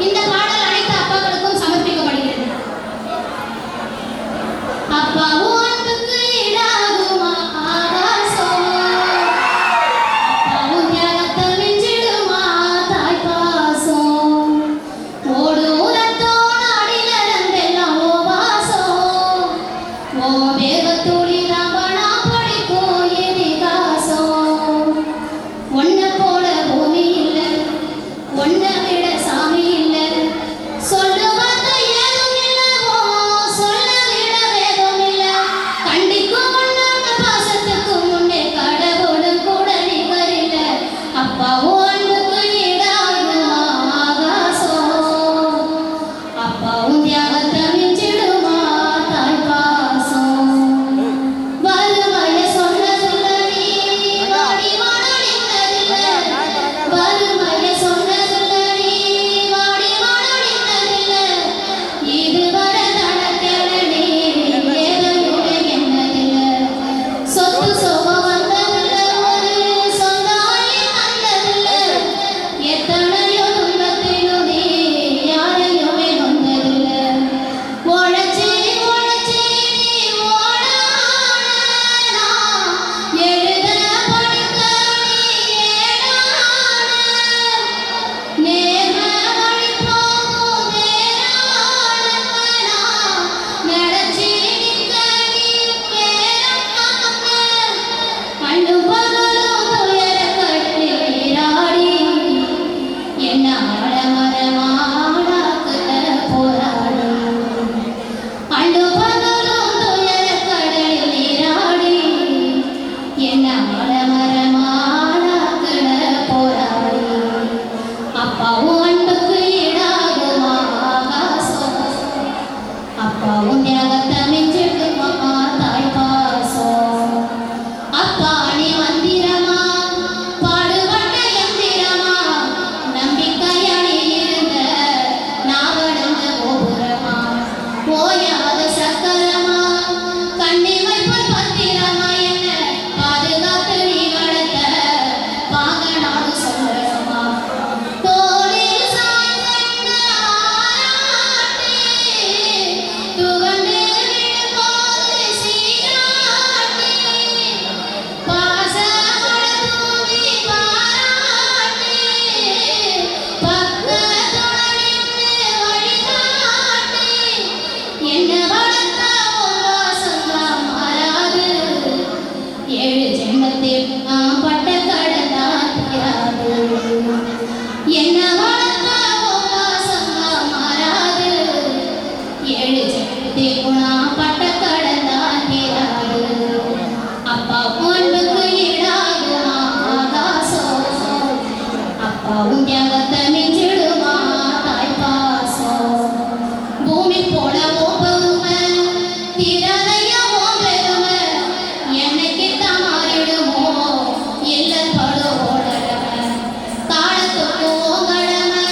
இந்த பாடல் அனைத்து அப்பாக்களுக்கும் சமர்ப்பிக்கப்படுகிறது. அப்பாவும் அன்புக்கு ஈடாகுமா ஆகாசம், அப்பாவும் தியாகத்தை மிஞ்சிடுமா தாய் பாசம், ஓடும் ரத்தோட அடியில இருந்தெல்லாம் ஓ வாசம், ஓ வேகத்துளி ரம்பனா படிக்கும் இதிகாசம். ஒன்ன போல பூமி இல்லை, ஒன்ன விட சாமி இல்லை, சொல்லுவாங்க ஏதும் இல்லவோ, சொல்ல விட வேகம் இல்லை, கண்டிக்கும் முன்னாங்க பாசத்துக்கு முன்னே கடவுளும் கூட நிகர் இல்லை. அப்பாவும் அன்புக்கு ஈடாகுமா ஆகாசம், அப்பாவும் தியாகத்தை மிஞ்சிடுமா தாய் பாசம். வறுமைய சொன்னதில்லை நீ வாடி வாடடித்ததில்லை, வறுமைய சொன்னதில்லை நீ வாடி வாடடித்ததில்லை, இதுவரை தனக்கென நீ ஏதையுமே என்னதில்லை, சொத்து சோகம் வந்ததில்லை, ஒரு சொந்தாயி தந்ததில்லை, எத்தனையோ துன்பத்திலும் நீ யாரையுமே நொந்ததில்லை, உழைச்சி உழைச்சி நீ ஓடான எழுத படிக்க நீ ஏடான, நேர்ம வழி போகும் நேரான நடச்சி நிற்க நீ பேரக்காம, அண்ணும் பகலும் துயர கடலில் நீராடி என்ன ஆடமரமாடாக்குல போராடி, அண்டு பகலும் துயர கடலில் நீராடி என்ன ஆடமரமாடாக்குல போராடி. அப்பாவும் அன்புக்கு ஈடாகுமா ஆகாசம், அப்பாவும் தியாகத்தை மிஞ்சிடுமா தாய் பாசம். அப்பா நீ மந்திரமா பாடுபட்ட எந்திரமா, நம்பிக்கையணி இருந்த நாவடந்த கோபுரமா, ஓயாத சக்கரமா கண்ணிமைப்பல் பத்திரமா, என்ன பாதுகாத்து நீ வளர்த்த பாகனாடு சொல்லமா, தோளில் சாய்ந்தென்ன ஆராட்டி துவண்டு விழும்போது சீராட்டி, பாசமழ தூவி பாராட்டி பக்கத்தோட நின்று வழிகாட்டி, என்ன வளர்த்த உன் வாசம்தான் மாறாது, ஏழு ஜென்மத்தில் நான் பட்ட கடன்தான் தீராது, என்ன வளர்த்த உன் வாசம்தான் மாறாது, ஏழு ஜென்மத்தில் நான் பட்ட கடன்தான் தீராது. அப்பாவும் அன்புக்கு ஈடாகுமா ஆகாசம், அப்பாவும் தியாகத்தை மிஞ்சிடுமா தாய் பாசம். பூமி போல ஓ பெருமை தீரதைய ஓ பெருமை, என்னைக்கு தான் மாறிடுமோ இல்லப்படு ஓடடமை, காலத்துக்கு ஓ கடமை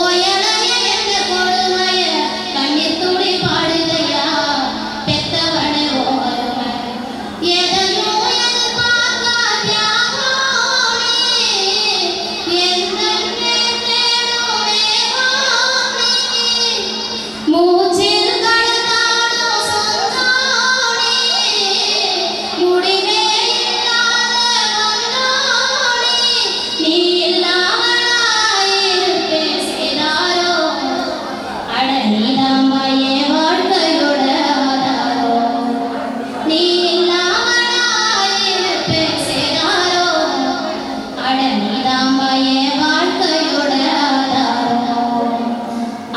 ஓயலைய எந்த கொடுமைய, கண்ணீர் துளி பாடுதையா பெத்தவன ஓ வறுமை, எதையும் எதிர்பார்க்கா தியாகம் நீ, என்னன்னே தேடும் வேகம் நீ, மூச்சில் கடந்தாடும் சொந்தம் நீ, முடிவே இல்லாத வந்தோம் நீ இல்லாம நான் இருப்பேன் சேதாரோ, அட நீதாம்மா என் வாழ்க்கையோட ஆதாரம், நீ இல்லாம நான் இருப்பேன் சேதாரோ, அட நீதாம்மா என் வாழ்க்கையோட ஆதாரம்.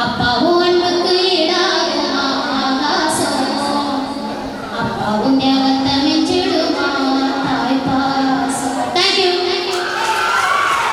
அப்பாவும் அன்புக்கு ஈடாகுமா ஆகாசம், அப்பாவும்